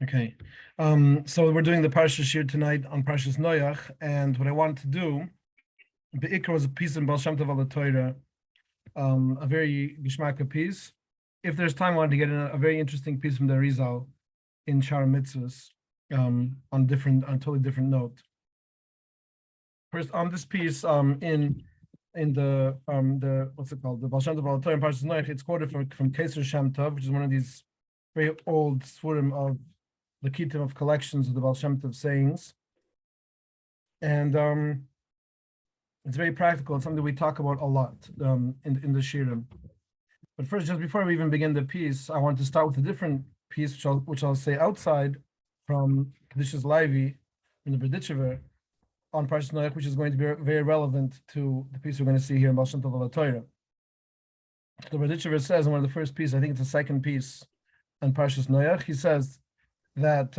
Okay, so we're doing the Parsha shir tonight on Parshas Noach, and what I wanted to do, the Ikra was a piece in Baal Shem Tov al Torah, a very geschmacka piece. If there's time, I wanted to get in a very interesting piece from the Rizal in Shar Mitzvahs, on a totally different note. First, on this piece, in the what's it called, the Baal Shem Tov al Torah in Parshas Noach, it's quoted from Keser Shem Tov, which is one of these very old svurim of the Kitim of collections of the Baal Shem Tov sayings. And it's very practical. It's something we talk about a lot in the Shirim. But first, just before we even begin the piece, I want to start with a different piece, which I'll say outside from Kedushas Levi in the Berditchever on Parshas Noach, which is going to be very relevant to the piece we're going to see here in Baal Shem Tov al Torah. The Berditchever says in one of the first pieces, I think it's the second piece on Parshas Noach, he says that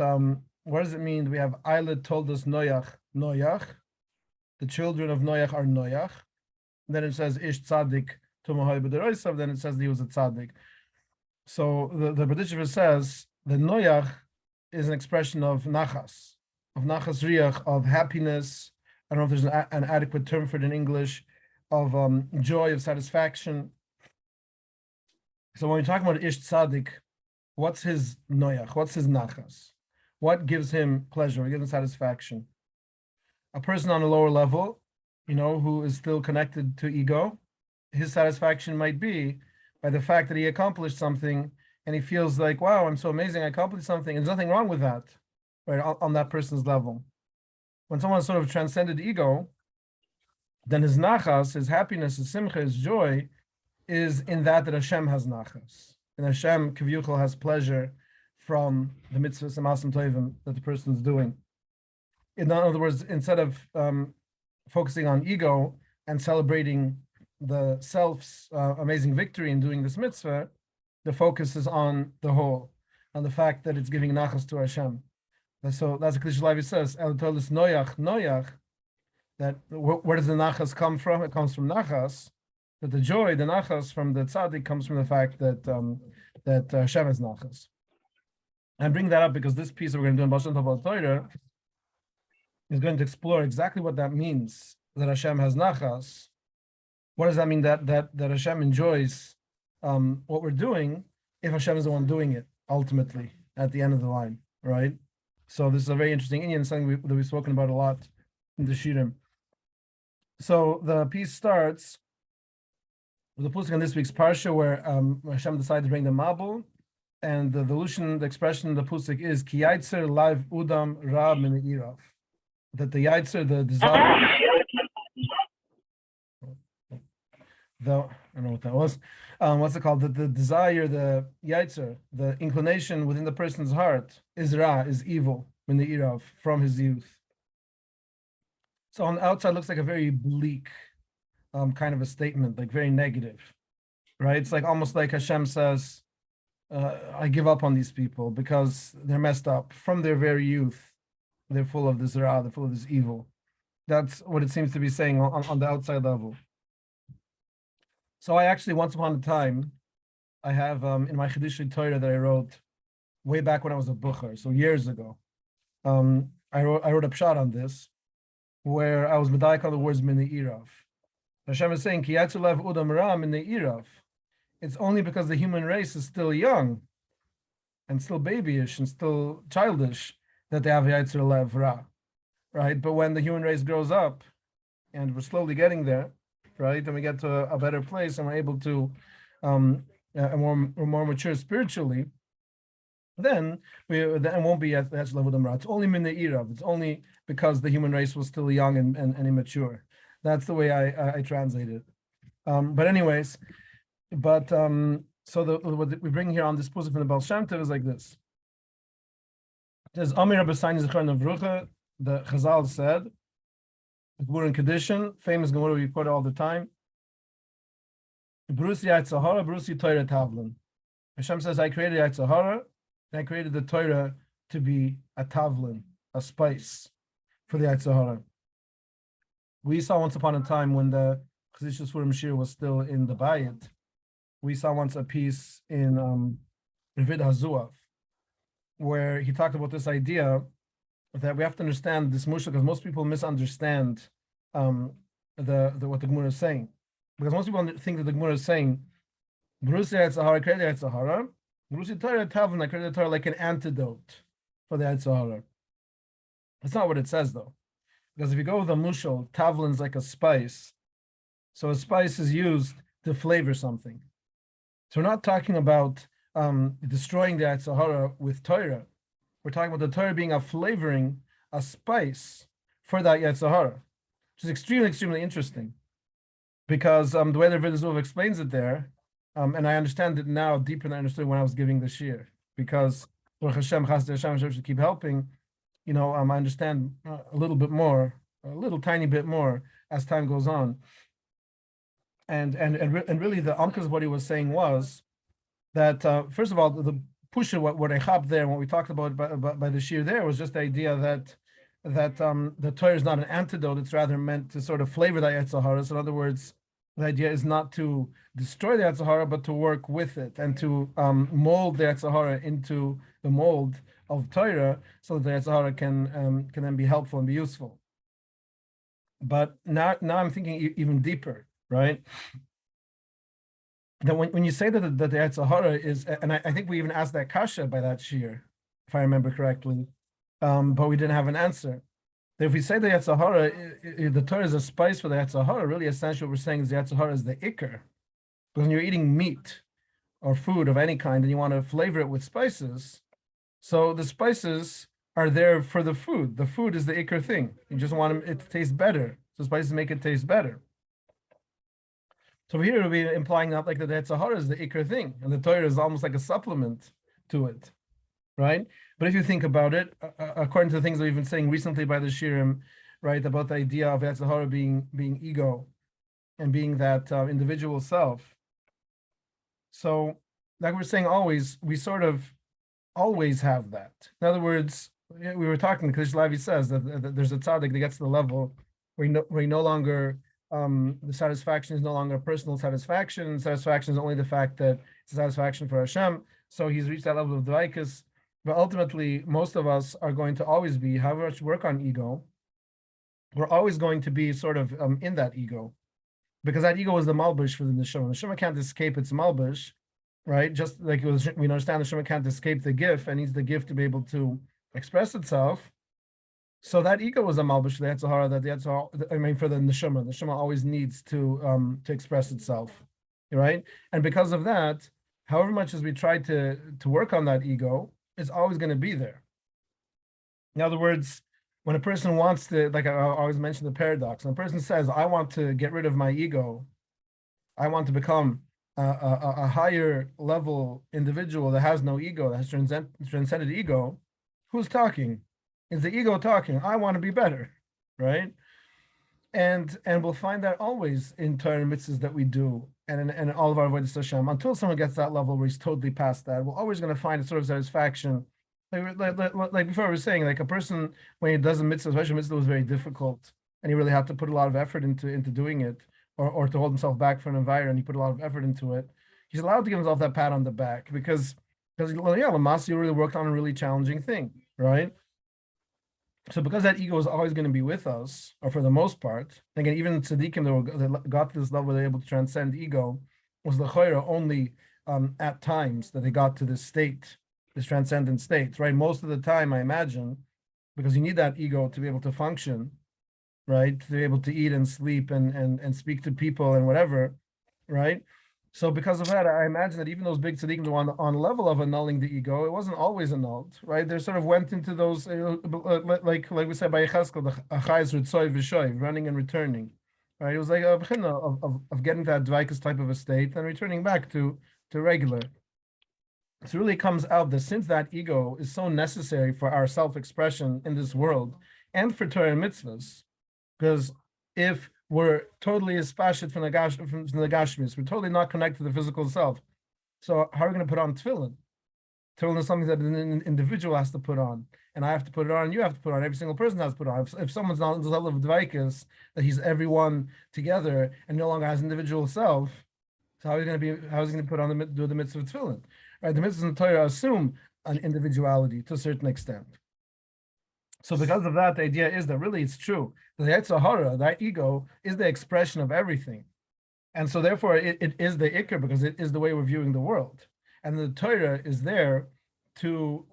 what does it mean? We have Eilad told us Noach, the children of Noach are Noach. Then it says Ish Tzaddik Tumahoy B'deroisav. Then it says he was a Tzaddik. So the Berditchever says that Noach is an expression of Nachas Riach, of happiness. I don't know if there's an adequate term for it in English, of joy, of satisfaction. So when we talk about Ish Tzaddik, what's his Noach? What's his Nachas? What gives him pleasure? What gives him satisfaction? A person on a lower level, who is still connected to ego, his satisfaction might be by the fact that he accomplished something and he feels like, wow, I'm so amazing, I accomplished something. And there's nothing wrong with that, right, on that person's level. When someone sort of transcended ego, then his nachas, his happiness, his simcha, his joy, is in that Hashem has nachas. And Hashem, Kivyuchel, has pleasure from the mitzvahs and masim tovim that the person's doing. In other words, instead of focusing on ego and celebrating the self's amazing victory in doing this mitzvah, the focus is on the whole, on the fact that it's giving nachas to Hashem. So that's what Kedushas Levi says, El Tolis Noach, that where does the nachas come from? It comes from nachas. But the joy, the nachas from the tzaddik, comes from the fact that Shem is nachas. And I bring that up because this piece that we're going to do in Baal Shem Tov al Torah is going to explore exactly what that means, that Hashem has nachas. What does that mean that Hashem enjoys what we're doing if Hashem is the one doing it ultimately at the end of the line, right? So this is a very interesting Indian, something that we've spoken about a lot in the Shirim. So the piece starts with the pasuk on this week's Parsha, where Hashem decided to bring the Mabul, and the expression in the pasuk is Ki Yaitzer Live Udam Ra Min Irav, that the Yaitzer, the desire, I don't know what that was. What's it called? The desire, the Yaitzer, the inclination within the person's heart is Ra, is evil, Min Irav, from his youth. So on the outside, it looks like a very bleak kind of a statement, like very negative, right? It's like almost like Hashem says, I give up on these people because they're messed up. From their very youth, they're full of this ra, they're full of this evil. That's what it seems to be saying on the outside level. So I actually, once upon a time, I have in my Chiddushei Torah that I wrote way back when I was a bucher, so years ago, I wrote a pshat on this, where I was medayik on the words min irav. Hashem is saying, Ki Yaitzer Lev Udam Ra Min Irav. It's only because the human race is still young and still babyish and still childish that they have Yaitzer Lev Ra, right? But when the human race grows up, and we're slowly getting there, right, and we get to a better place and we're able to, we're more mature spiritually, then it won't be Yaitzer Lev Udam Ra. It's only Min Irav. It's only because the human race was still young and immature. That's the way I translate it. But anyways, so what we bring here on this pasuk from the Baal Shem Tov is like this. It says, Amir Rabbeinu Zechron of Rucha, the Chazal said, the Gemara in Kedushin, famous Gemara we quote all the time, Brusi Yitzhahara, Brusi Torah Tavlin. Hashem says, I created Yitzhahara, and I created the Torah to be a Tavlin, a spice for the Yitzhahara. We saw once upon a time when the Chassidus Furim Shir was still in the Bayit, we saw once a piece in Revid HaZuav, where he talked about this idea that we have to understand this mushal, because most people misunderstand the what the Gemara is saying. Because most people think that the Gemara is saying, Brusi Sahara, created Sahara, Brusi Torah Tavna, created Torah like an antidote for the Sahara. That's not what it says though. Because if you go with a mushal, tavlin's like a spice. So a spice is used to flavor something. So we're not talking about destroying the Sahara with Torah. We're talking about the Torah being a flavoring, a spice for that Yetzirah, which is extremely, extremely interesting. Because the way that Breslov explains it there, and I understand it now deeper than I understood when I was giving the shir. Because Baruch Hashem, Chassidus Hashem should keep helping. I understand a little bit more, a little tiny bit more as time goes on. And really, the umkas of what he was saying was that first of all, the push what I hop there, what we talked about by the shir there was just the idea that the Torah is not an antidote; it's rather meant to sort of flavor the Yetzirah. So in other words, the idea is not to destroy the Yetzirah, but to work with it and to mold the Yetzirah into the mold of Torah, so that the Yetzirah can then be helpful and be useful. But now I'm thinking even deeper, right? That when you say that the Yetzirah is, and I think we even asked that kasha by that shir, if I remember correctly, but we didn't have an answer. That if we say the Yetzirah, the Torah is a spice for the Yetzirah, really essentially what we're saying is the Yetzirah is the ikar. Because when you're eating meat or food of any kind and you want to flavor it with spices, so the spices are there for the food. The food is the ikar thing. You just want it to taste better. So spices make it taste better. So here it'll be implying that like the Yetzirah is the ikar thing, and the Torah is almost like a supplement to it, right? But if you think about it, according to the things that we've been saying recently by the shirim, right, about the idea of Yetzirah being ego and being that individual self. So, like we're saying, we sort of always have that. In other words, we were talking because Lavi says that there's a tzaddik that gets to the level where he no longer the satisfaction is no longer personal satisfaction. Satisfaction is only the fact that it's a satisfaction for Hashem. So he's reached that level of dvaikus. But ultimately, most of us are going to always be, however much work on ego, we're always going to be sort of in that ego. Because that ego is the malbush for the neshama. The neshama can't escape its malbush, right? Just like we understand the neshama can't escape the gift and needs the gift to be able to express itself. So that ego is a malbush for the Yetzirah, for the neshama. The neshama always needs to express itself, right? And because of that, however much as we try to work on that ego, it's always going to be there. In other words, when a person wants to, like I always mention the paradox, when a person says, I want to get rid of my ego, I want to become a higher level individual that has no ego, that has transcended ego, who's talking? Is the ego talking? I want to be better, right? And we'll find that always in Torah mitzvahs that we do, and in all of our avodas Hashem, until someone gets that level where he's totally past that, we're always going to find a sort of satisfaction. Like before I was saying, like a person, when he does a mitzvah, especially mitzvah was very difficult, and he really had to put a lot of effort into doing it, or to hold himself back for an environment, he put a lot of effort into it. He's allowed to give himself that pat on the back because Lamasi, you really worked on a really challenging thing, right? So because that ego is always going to be with us, or for the most part, again, even tzaddikim that got to this level where they're able to transcend ego, was the chayra only at times that they got to this state, this transcendent state, right? Most of the time, I imagine, because you need that ego to be able to function, right? To be able to eat and sleep and speak to people and whatever, right? So because of that, I imagine that even those big tzaddikim were on level of annulling the ego, it wasn't always annulled, right? They sort of went into those, like we said by Yecheskel, the achayis ritzoy v'shoy, running and returning, right? It was like a b'china of getting that dvaikus type of a state and returning back to regular. So it really comes out that since that ego is so necessary for our self-expression in this world and for Torah and mitzvahs, because if we're totally espashit from the gashmis, we're totally not connected to the physical self. So how are we going to put on tefillin? Tefillin is something that an individual has to put on, and I have to put it on, and you have to put it on. Every single person has to put it on. If someone's not on the level of dvaikus, that he's everyone together and no longer has individual self, So how is he going to put on do the mitzvah of tefillin? Right? The mitzvahs in the Torah assume an individuality to a certain extent. So because of that, the idea is that really it's true. The Yetzer Hara, that ego, is the expression of everything. And so therefore it is the ikr because it is the way we're viewing the world. And the Torah is there to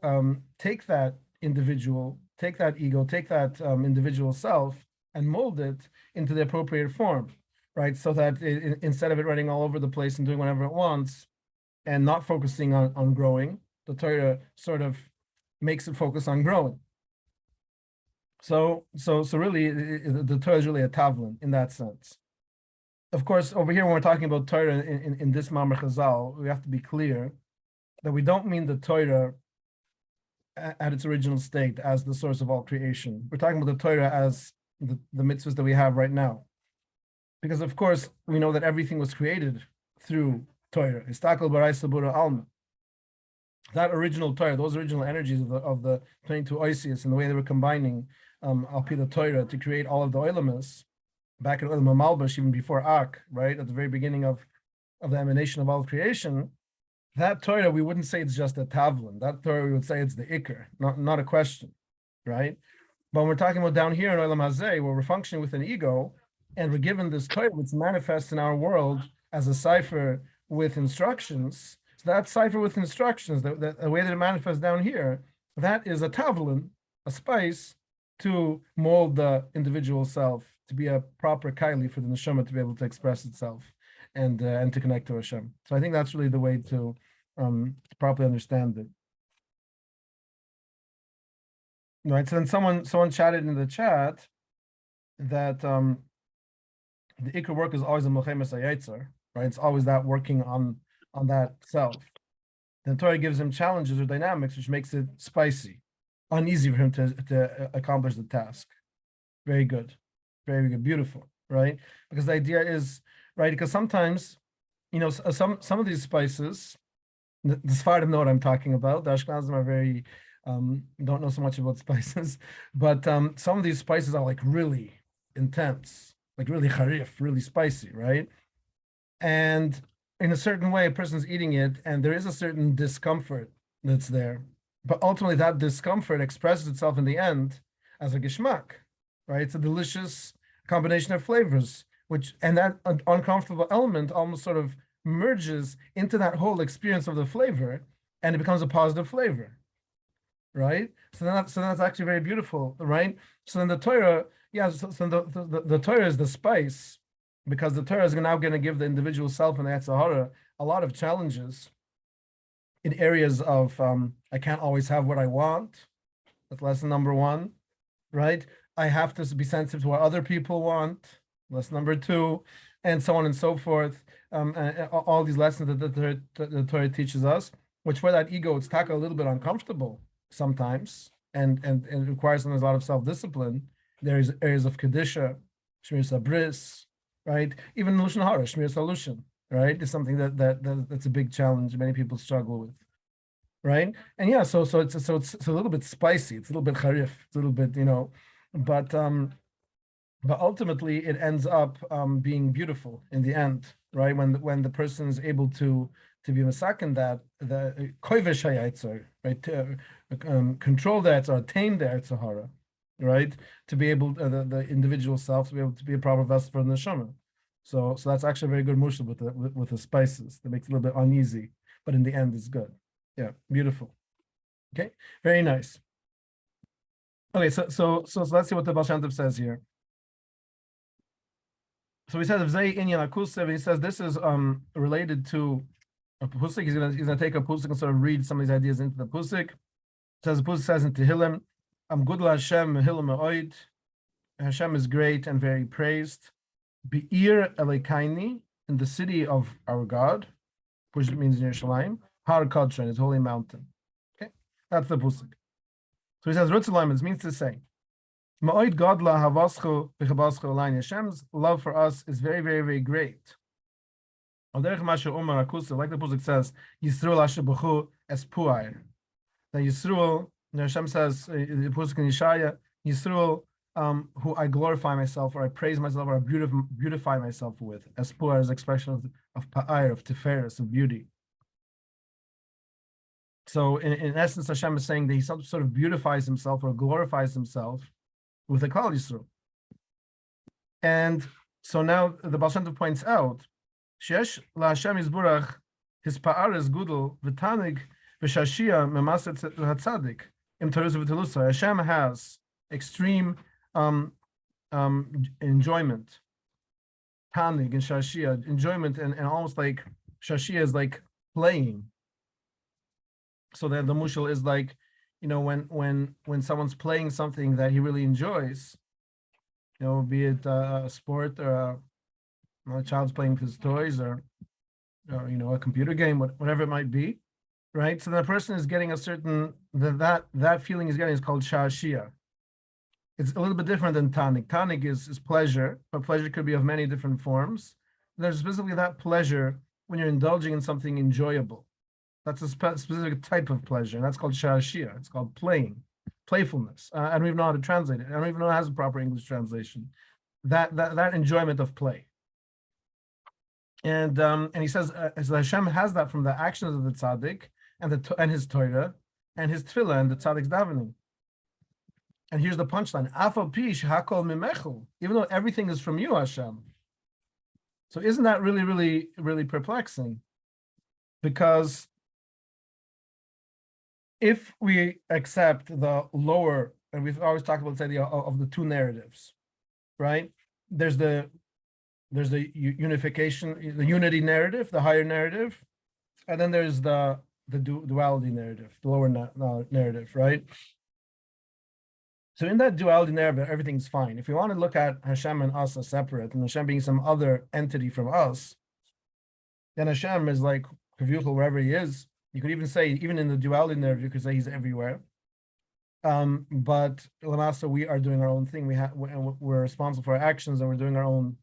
take that individual, take that ego, take that individual self and mold it into the appropriate form, right? So that instead of it running all over the place and doing whatever it wants and not focusing on growing, the Torah sort of makes it focus on growing. So really, the Torah is really a tavlin in that sense. Of course, over here, when we're talking about Torah in this Mamar Chazal, we have to be clear that we don't mean the Torah at its original state as the source of all creation. We're talking about the Torah as the mitzvahs that we have right now. Because, of course, we know that everything was created through Torah. Istakel Barai Sabura Alma. That original Torah, those original energies of the 22 Oisius and the way they were combining Al Pi the Torah to create all of the Oilamas, back at Olam Malbash, even before Ak, right, at the very beginning of the emanation of all of creation, that Torah, we wouldn't say it's just a tavlin. That Torah, we would say it's the ikr, not a question, right? But when we're talking about down here in Olam Hazeh, where we're functioning with an ego, and we're given this Torah which manifests in our world as a cipher with instructions, so that cipher with instructions, the way that it manifests down here, that is a tavlin, a spice to mold the individual self to be a proper kaili for the neshama to be able to express itself and to connect to Hashem. So I think that's really the way to properly understand it. Right. So then someone chatted in the chat that the ikr work is always a milchemes hayetzer, right? It's always that working on that self. The Torah gives him challenges or dynamics, which makes it spicy, uneasy for him to accomplish the task. Very good. Very good, beautiful, right? Because the idea is, right, because sometimes, some of these spices, the Sephardim know what I'm talking about. The Ashkenazim are very, don't know so much about spices, but some of these spices are like really intense, like really harif, really spicy, right? And in a certain way, a person's eating it, and there is a certain discomfort that's there. But ultimately, that discomfort expresses itself in the end as a geschmack, right? It's a delicious combination of flavors, and that uncomfortable element almost sort of merges into that whole experience of the flavor, and it becomes a positive flavor, right? So that's actually very beautiful, right? So then the Torah, the Torah is the spice, because the Torah is now going to give the individual self and the Yetzer Hara a lot of challenges in areas of I can't always have what I want. That's lesson number one, right? I have to be sensitive to what other people want. Lesson number two, and so on and so forth. All these lessons that the Torah teaches us, which for that ego, it's a little bit uncomfortable sometimes, and it requires a lot of self-discipline. There is areas of Kedisha, Shmir Sabris, right? Even Lashon Hara, Shmir Salushin, right? Is something that's a big challenge many people struggle with, right? And yeah, so it's a little bit spicy, it's a little bit harif, it's a little bit, but ultimately it ends up being beautiful in the end, right? When the person is able to be masakin that the koivesh hayatzer, right? Control that or tame the Yetzer Hara, right? To be able the individual self to be able to be a proper vessel for the neshama. So that's actually a very good mushal with the spices that makes it a little bit uneasy, but in the end it's good. Yeah, beautiful. Okay, very nice. Okay, so let's see what the Baal Shem Tov says here. So he says, he says this is related to a pusik. He's gonna take a pusik and sort of read some of these ideas into the pusik. It says the pusik says in Tehillim, good la Hashem Tehillim ma'od. Hashem is great and very praised. Be'ir Elekaini, in the city of our God, which means in Yerushalayim. Har Kadshon, his holy mountain. Okay, that's the pusik. So he says, Rutzalayim, it means to say, Ma'od Godla Havascho B'Chabascho Alain. Hashem's love for us is very, very, very great. Like the pusik says, Yisrael Asher B'chu Es Pu'ayr. That Yisrael, Hashem says, the pusik in Yeshaya, Yisrael, who I glorify myself, or I praise myself, or I beautify myself with. As Pu'ayr is expression of pa'ar, of tiferes, of beauty. So in essence, Hashem is saying that he sort of beautifies himself or glorifies himself with the Klal Yisrael. And so now the Baal Shem Tov points out, Shesh la Hashem Yisburach, his pa'ar is gudel, v'tanig, v'shashia, memaset hatzadik, im teruz v'telusa. Hashem has extreme enjoyment, tanig and shashia, enjoyment, and almost like shashia is like playing. So that the mushal is like, when someone's playing something that he really enjoys, be it a sport or a child's playing with his toys or a computer game, whatever it might be, right? So the person is getting a certain, that feeling is getting is called shashia. It's a little bit different than tanig. Tanig is pleasure, but pleasure could be of many different forms. There's specifically that pleasure when you're indulging in something enjoyable. That's a specific type of pleasure, and that's called shashia. It's called playing, playfulness. I don't even know how to translate it. I don't even know it has a proper English translation. That enjoyment of play. And he says, so Hashem has that from the actions of the tzaddik and his Torah and his tefillah and the tzaddik's davening. And here's the punchline: Afal pish hakol mimechel. Even though everything is from you, Hashem. So isn't that really, really, really perplexing? Because if we accept the lower, and we've always talked about this idea of the two narratives, right? There's the unification, the unity narrative, the higher narrative, and then there's the duality narrative, the lower narrative, right? So in that duality narrative, everything's fine. If we want to look at Hashem and us as separate, and Hashem being some other entity from us, then Hashem is like wherever he is. You could even say, even in the duality narrative, you could say he's everywhere. But Lamasa, we are doing our own thing. We're responsible for our actions, and we're doing our own.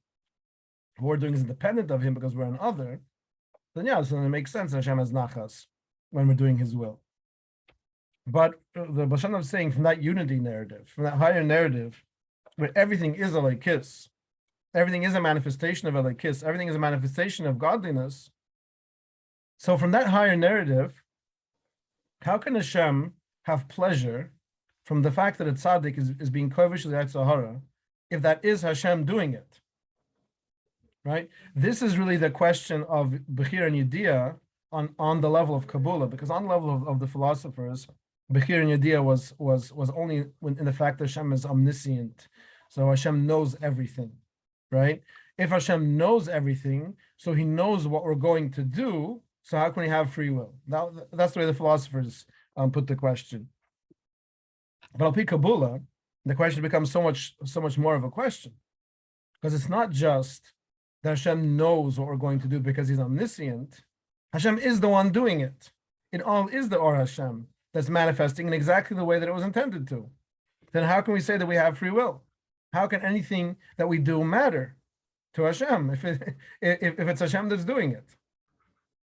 What we're doing is independent of him because we're an other. Then so it makes sense. Hashem has nachas when we're doing his will. But the Baal Shem Tov is saying from that unity narrative, from that higher narrative, where everything is a lekis, everything is a manifestation of a lekis, everything is a manifestation of godliness. So from that higher narrative, how can Hashem have pleasure from the fact that a tzaddik is being kovish to the Sahara, if that is Hashem doing it? Right? This is really the question of Bechir and Yediyah on the level of Kabbalah, because on the level of the philosophers, Bechir and Yediyah was only in the fact that Hashem is omniscient. So Hashem knows everything, right? If Hashem knows everything, so he knows what we're going to do, so how can we have free will? That's the way the philosophers put the question. But Al Pi Kabbalah, the question becomes so much more of a question, because it's not just that Hashem knows what we're going to do because he's omniscient. Hashem is the one doing it. It all is the Or Hashem that's manifesting in exactly the way that it was intended to. Then how can we say that we have free will? How can anything that we do matter to Hashem if it's Hashem that's doing it?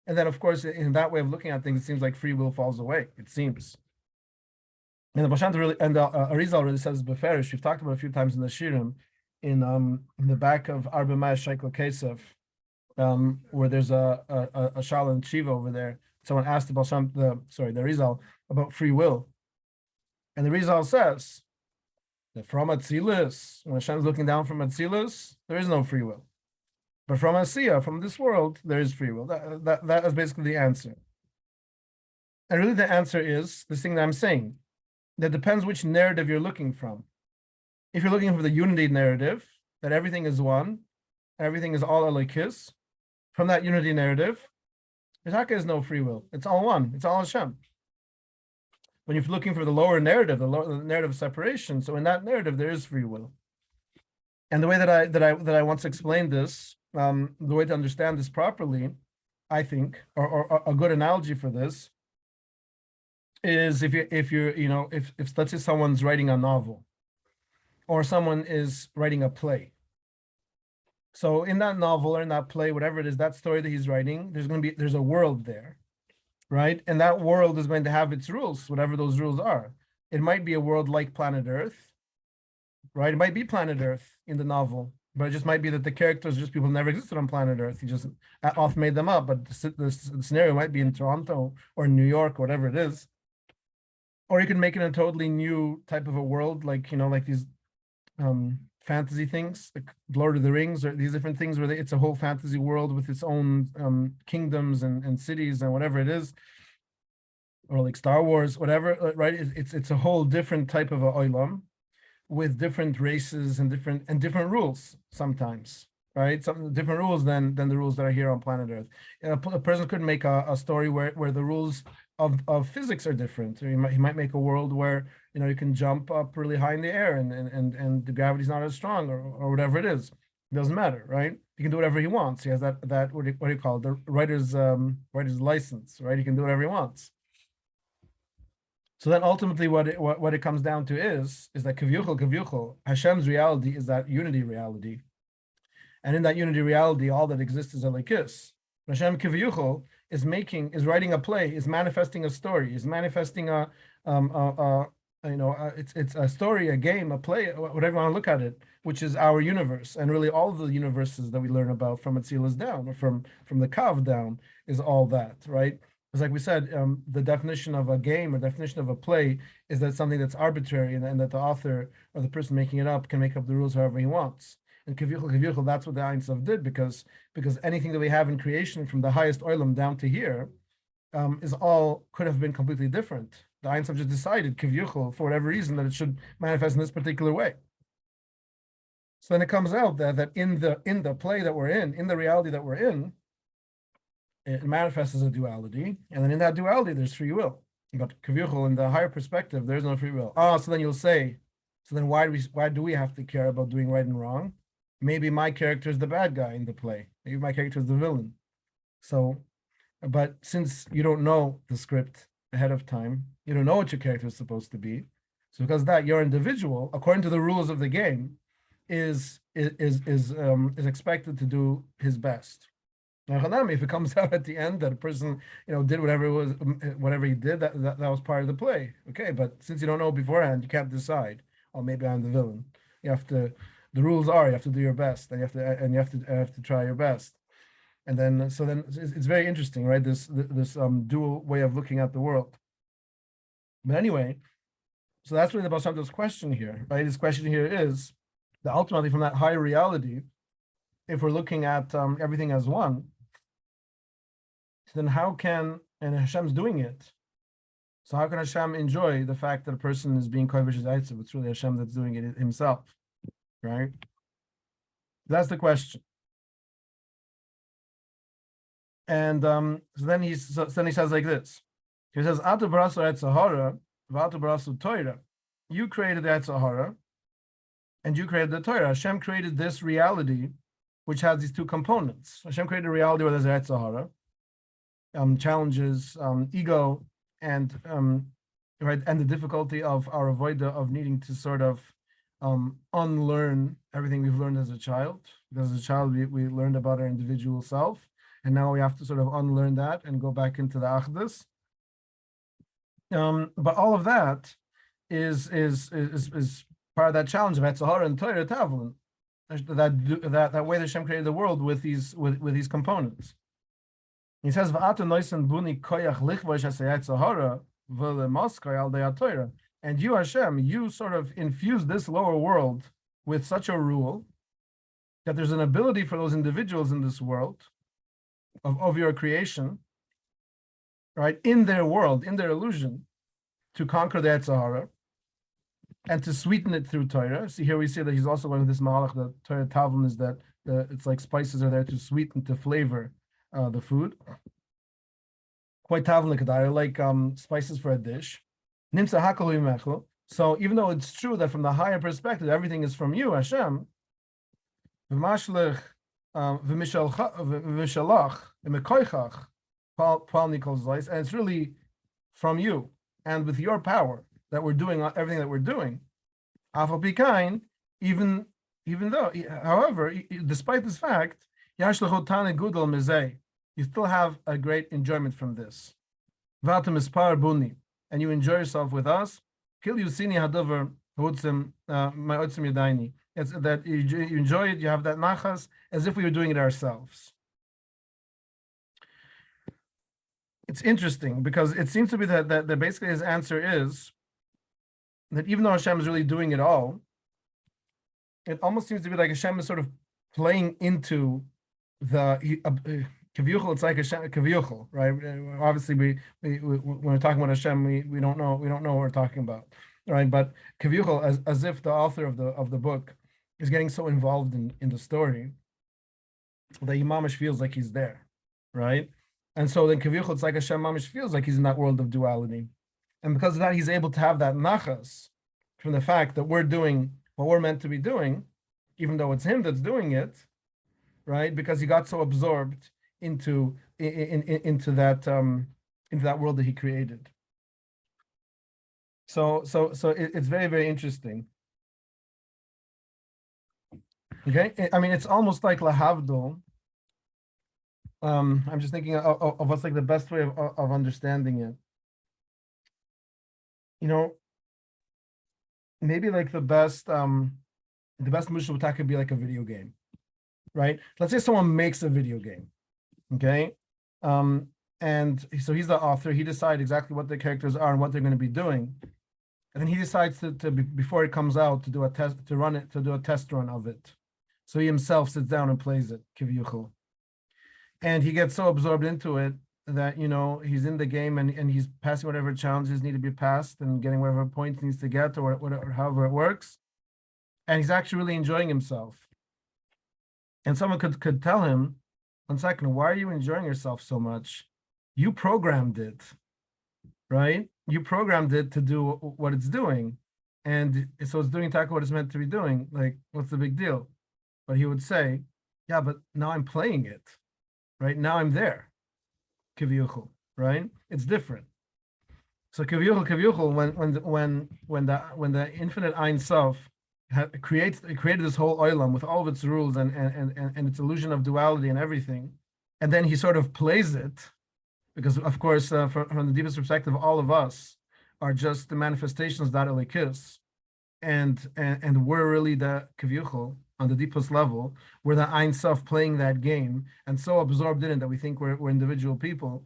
And then, of course, in that way of looking at things, it seems like free will falls away. It seems. And the Baal Shem Tov really, and the Arizal really says beferish. We've talked about it a few times in the Shirim, in the back of R Shekel Kesef, where there's a Shal and Shiva over there. Someone asked the Baal Shem, the Arizal, about free will, and the Arizal says that from Atzilus, when Hashem's looking down from Atzilus, there is no free will. But from Asiya, from this world, there is free will. That is basically the answer. And really the answer is this thing that I'm saying. That depends which narrative you're looking from. If you're looking for the unity narrative, that everything is one, everything is all Elikis, from that unity narrative, there is no free will. It's all one. It's all Hashem. When you're looking for the lower narrative, the narrative of separation, so in that narrative, there is free will. And the way that I once explained this, the way to understand this properly, I think, or a good analogy for this is if let's say someone's writing a novel, or someone is writing a play. So in that novel or in that play, whatever it is, that story that he's writing, there's a world there, right? And that world is going to have its rules, whatever those rules are. It might be a world like planet Earth, right? It might be planet Earth in the novel. But it just might be that the characters just people never existed on planet Earth. He just off made them up. But the scenario might be in Toronto or New York, or whatever it is. Or you can make it a totally new type of a world, like like these fantasy things, like Lord of the Rings, or these different things where it's a whole fantasy world with its own kingdoms and cities and whatever it is, or like Star Wars, whatever, right? It's a whole different type of a olam with different races and different rules sometimes, right? Some different rules than the rules that are here on planet Earth. A person could make a story where the rules of physics are different. He might make a world where you can jump up really high in the air and the gravity's not as strong, or whatever it is. It doesn't matter, right? He can do whatever he wants. He has that what do you call it? The writer's license, right? He can do whatever he wants. So then ultimately what it comes down to is that Kavyuchel, Hashem's reality is that unity reality. And in that unity reality, all that exists is Elikis. Hashem Kavyuchel is writing a play, is manifesting a story, is manifesting it's a story, a game, a play, whatever you want to look at it, which is our universe. And really all of the universes that we learn about from Atzilas down, or from the Kav down, is all that, right? It's like we said, the definition of a game or definition of a play is that something that's arbitrary, and that the author or the person making it up can make up the rules however he wants. And Kavyuchel, that's what the Ein Sof did, because anything that we have in creation from the highest olam down to here could have been completely different. The Ein Sof just decided, Kavyuchel, for whatever reason, that it should manifest in this particular way. So then it comes out that in the play that we're in the reality that we're in, it manifests as a duality, and then in that duality there's free will. But Kavyuchel, in the higher perspective, there's no free will. So then you'll say, so then why do we have to care about doing right and wrong? Maybe my character is the bad guy in the play. Maybe my character is the villain. So, but since you don't know the script ahead of time, you don't know what your character is supposed to be. So because that, your individual, according to the rules of the game, is expected to do his best. Now, if it comes out at the end that a person, did whatever he did, that was part of the play. Okay, but since you don't know beforehand, you can't decide. Oh, maybe I'm the villain. You have to. The rules are you have to do your best, and you have to try your best. And then it's very interesting, right? This dual way of looking at the world. But anyway, so that's really the Baal Shem Tov's question here, right? His question here is that ultimately from that higher reality, if we're looking at everything as one, then how can, and Hashem's doing it, so how can Hashem enjoy the fact that a person is being kovish as Eitzav? It's really Hashem that's doing it himself, right? That's the question. And so then he says like this. He says, Atu barasu Etzahara, v'atu barasu Torah. You created the Etzahara, and you created the Torah. Hashem created this reality, which has these two components. Hashem created a reality where there's Etzahara, challenges, ego, and right, and the difficulty of our avoida of needing to sort of unlearn everything we've learned as a child. Because as a child, we learned about our individual self, and now we have to sort of unlearn that and go back into the Achdus. But all of that is part of that challenge of Etzahara and Torah Tavlin. That way that Hashem created the world with these components. He says, and you, Hashem, you sort of infuse this lower world with such a rule that there's an ability for those individuals in this world of your creation, right, in their world, in their illusion, to conquer the Etzahara and to sweeten it through Torah. See, here we see that he's also learning this malach, that Torah Tavlin is that it's like spices are there to sweeten, to flavor the food. Quite Tavlin, like spices for a dish. So even though it's true that from the higher perspective, everything is from you, Hashem, and it's really from you and with your power that we're doing everything that we're doing. Even though, however, despite this fact, you still have a great enjoyment from this. And you enjoy yourself with us. It's that you enjoy it, you have that nachas, as if we were doing it ourselves. It's interesting because it seems to be that basically his answer is that even though Hashem is really doing it all, it almost seems to be like Hashem is sort of playing into the kaviyuchal. It's like Hashem kaviyuchal, right? Obviously, when we're talking about Hashem, we don't know what we're talking about, right? But kaviyuchal, as if the author of the book is getting so involved in the story that he mamish feels like he's there, right? And so then kaviyuchal, it's like Hashem mamish feels like he's in that world of duality, and because of that, he's able to have that nachas from the fact that we're doing what we're meant to be doing, even though it's him that's doing it, right? Because he got so absorbed into that world that he created. So it's very, very interesting. Okay, I mean, it's almost like lahavdol. I'm just thinking of what's like the best way of understanding it. You know, maybe like the best mushal could be like a video game, right? Let's say someone makes a video game, okay? And so he's the author. He decides exactly what the characters are and what they're going to be doing, and then he decides to before it comes out to do a test, to run it, to do a test run of it. So he himself sits down and plays it, kiviyuchel, and he gets so absorbed into it that he's in the game and he's passing whatever challenges need to be passed and getting whatever points he needs to get or whatever, however it works, and he's actually really enjoying himself. And someone could tell him, 1 second, why are you enjoying yourself so much? You programmed it, right? You programmed it to do what it's doing, and so it's doing exactly what it's meant to be doing. Like, what's the big deal? But he would say, yeah, but now I'm playing it, right? Now I'm there. Kiviyuchel, right? It's different. So kiviyuchel, when the infinite Ein Sof created this whole olam with all of its rules and its illusion of duality and everything, and then he sort of plays it, because of course from the deepest perspective, all of us are just the manifestations of that elikis, and we're really the kiviyuchel on the deepest level. We're the Ein Sof playing that game and so absorbed in it that we think we're individual people,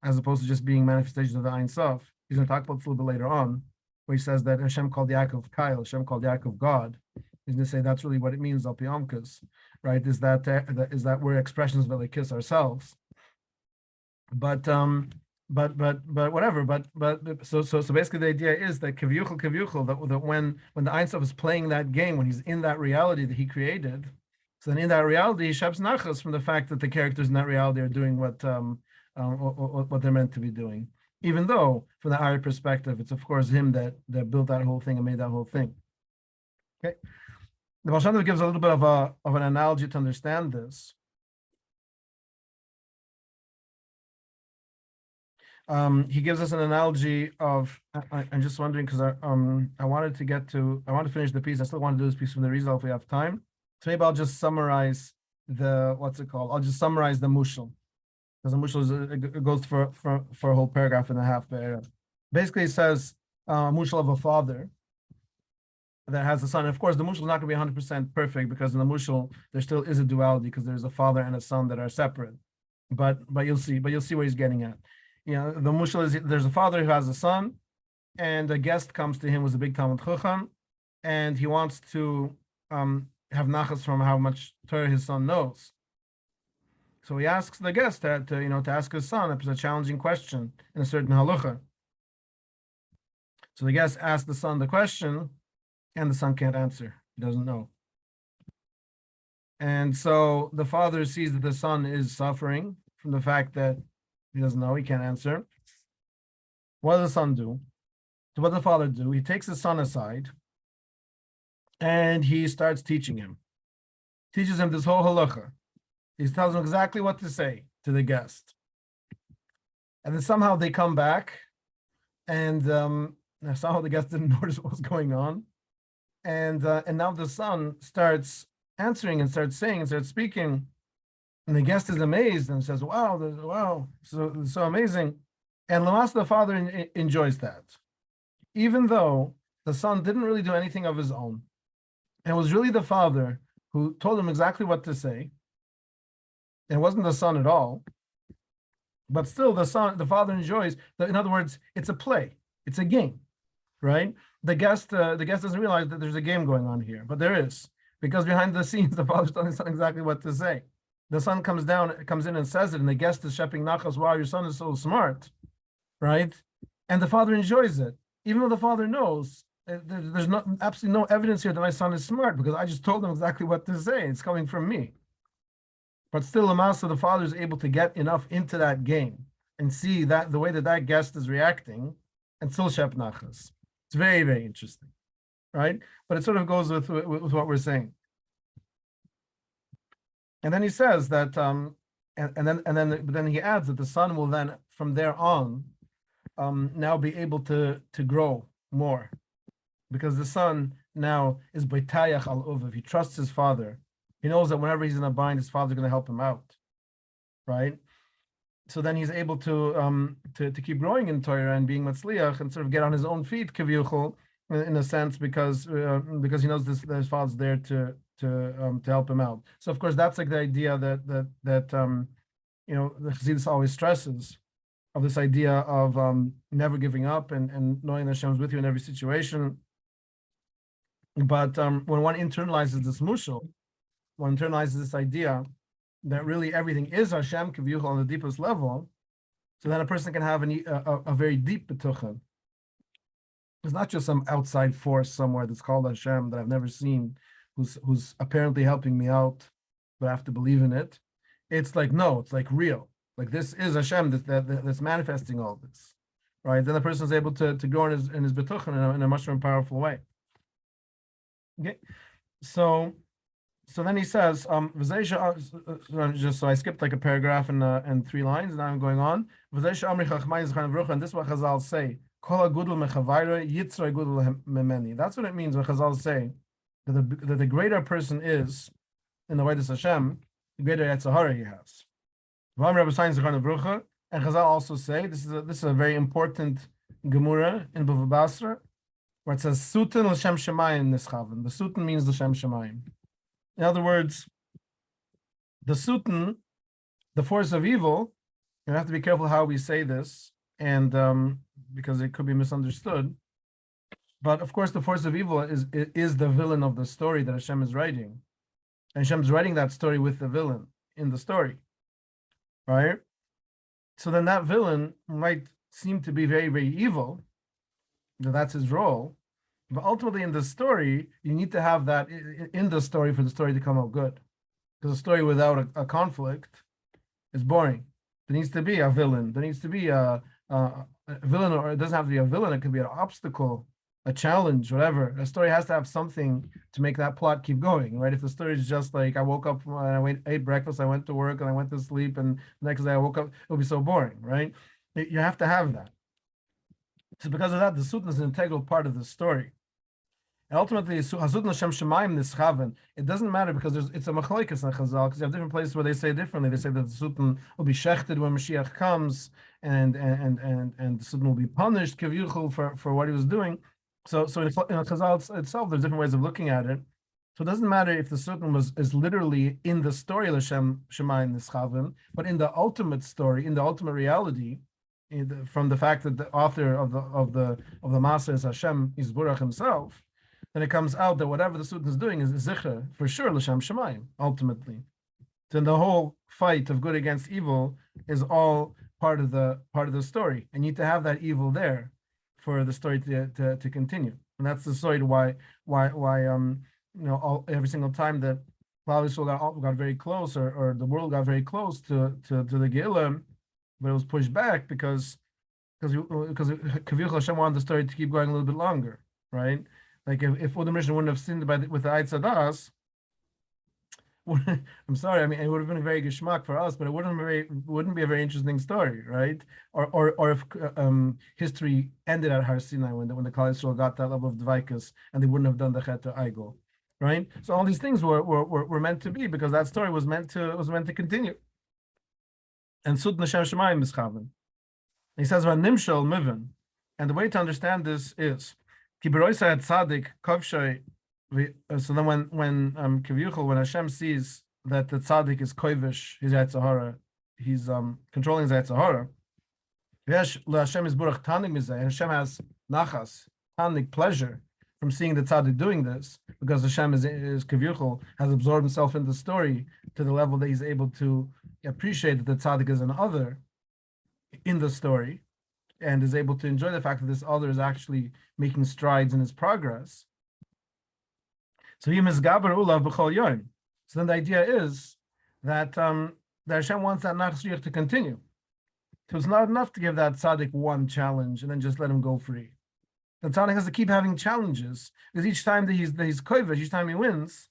as opposed to just being manifestations of the Ein Sof. He's going to talk about this a little bit later on, where he says that Hashem called Yaakov Kyle, Hashem called Yaakov God. He's going to say that's really what it means, Al Pi Amkus, right? Is that we're expressions of Elikis ourselves. But whatever. So basically the idea is that kiviyuchel, that when the Ein Sof is playing that game, when he's in that reality that he created, so then in that reality he shebs nachas from the fact that the characters in that reality are doing what they're meant to be doing. Even though, from the Ari perspective, it's of course him that built that whole thing and made that whole thing. Okay, the Baal Shem Tov gives a little bit of an analogy to understand this. He gives us an analogy of. I'm just wondering because I wanted to finish the piece. I still want to do this piece from the Rizal if we have time. So maybe I'll just summarize I'll just summarize the mushal. Because the mushal goes for a whole paragraph and a half. Basically, it says a mushal of a father that has a son. And of course, the mushal is not going to be 100% perfect, because in the mushal there still is a duality, because there's a father and a son that are separate. But you'll see where he's getting at. The mushal is there's a father who has a son, and a guest comes to him with a big Talmud Chacham, and he wants to have nachas from how much Torah his son knows. So he asks the guest to ask his son a challenging question in a certain halacha. So the guest asks the son the question, and the son can't answer. He doesn't know. And so the father sees that the son is suffering from the fact that he doesn't know, he can't answer. What does the son do? So what does the father do? He takes his son aside and he starts teaching him. Teaches him this whole halacha. He tells him exactly what to say to the guest. And then somehow they come back, and somehow the guest didn't notice what was going on. And now the son starts answering and starts saying and starts speaking. And the guest is amazed and says, wow, so amazing. And Lamas, the father, enjoys that. Even though the son didn't really do anything of his own. And it was really the father who told him exactly what to say. It wasn't the son at all. But still, the father enjoys. In other words, it's a play. It's a game, right? The guest doesn't realize that there's a game going on here, but there is, because behind the scenes, the father's telling his son exactly what to say. The son comes in and says it, and the guest is shepping nachas. Wow, your son is so smart, right? And the father enjoys it, even though the father knows there's absolutely no evidence here that my son is smart, because I just told him exactly what to say. It's coming from me. But still, Lamasa, the father is able to get enough into that game and see that the way that guest is reacting, and still shep nachas. It's very, very interesting, right? But it sort of goes with what we're saying. And then he says that, but then he adds that the son will then, from there on, now be able to grow more, because the son now is beitayach al uvav. He trusts his father. He knows that whenever he's in a bind, his father's going to help him out, right? So then he's able to keep growing in Torah and being matzliach and sort of get on his own feet, kivyuchol, in a sense, because he knows that his father's there to help him out. So of course that's like the idea that the Chassidus always stresses, of this idea of never giving up and knowing that Hashem is with you in every situation. But when one internalizes this mushal, one internalizes this idea that really everything is Hashem kivyuchol on the deepest level, so then a person can have a very deep betuchen. It's not just some outside force somewhere that's called Hashem that I've never seen, who's apparently helping me out, but I have to believe in it. It's like, no, it's like real. Like this is Hashem that's manifesting all this, right? Then the person is able to grow in his betuchen in a much more powerful way. Okay, so then he says, just so I skipped like a paragraph and 3 lines. Now I'm going on. And this is what Chazal say. That's what it means when Chazal say that the greater a person is in the way to Hashem, the greater Yetzirah he has. And Chazal also say this is a very important Gemara in Bava Basra, where it says Sutan l'Shem Shemayim nischaven. The Sutan means the Shem Shemayim. In other words, the Sutan, the force of evil, you have to be careful how we say this, and because it could be misunderstood. But of course, the force of evil is the villain of the story that Hashem is writing. And Hashem's writing that story with the villain in the story, right? So then that villain might seem to be very, very evil, that's his role. But ultimately, in the story, you need to have that in the story for the story to come out good. Because a story without a conflict is boring. There needs to be a villain. There needs to be a villain, or it doesn't have to be a villain. It could be an obstacle, a challenge, whatever. A story has to have something to make that plot keep going, right? If the story is just like I woke up and I ate breakfast, I went to work, and I went to sleep, and the next day I woke up, it'll be so boring, right? You have to have that. So because of that, the Sutan is an integral part of the story. And ultimately, it doesn't matter because it's a machlokes in Chazal, because you have different places where they say differently. They say that the Sutan will be shechted when Mashiach comes, and the Sutan will be punished kivyuchol for what he was doing. So in Chazal itself, there's different ways of looking at it. So it doesn't matter if the Sutan is literally in the story l'Shem Shemayim nischaven, but in the ultimate story, in the ultimate reality, from the fact that the author of the Masa is Hashem Yisburach himself, then it comes out that whatever the Sutan is doing is zichra for sure l'Shem Shemayim ultimately. Then the whole fight of good against evil is all part of the story, and you need to have that evil there for the story to continue. And that's the story to why every single time that Klal Yisrael got very close, or the world got very close to the Geilah, but it was pushed back because Kavich Hashem wanted the story to keep going a little bit longer, right? Like if Udam Rishon wouldn't have sinned with the Eitz Hadas, I'm sorry, I mean it would have been a very geschmack for us, but it wouldn't be a very interesting story, right? Or if history ended at Har Sinai when the Klal Yisrael got that level of dvaikus and they wouldn't have done the Chet Eigel, right? So all these things were meant to be because that story was meant to continue. And Sud Nashem Shemayim Mischaven. He says about Nimshal Mivin. And the way to understand this is Kiberoisa at tzaddik kavshay. So then when Kivyuchel, when Hashem sees that the tzaddik is kovish his Yetzirah, he's controlling his Yetzirah. Hashem is burach tanig mizeh, and Hashem has nachas, tanig, pleasure from seeing the tzaddik doing this, because Hashem is Kivyuchel, has absorbed himself in the story to the level that he's able to appreciate that the tzaddik is an other in the story, and is able to enjoy the fact that this other is actually making strides in his progress. So he misgaber ulav b'chol yom. So then the idea is that that Hashem wants that nachas to continue. So it's not enough to give that tzaddik one challenge and then just let him go free. The tzaddik has to keep having challenges, because each time that he's kovish, each time he wins,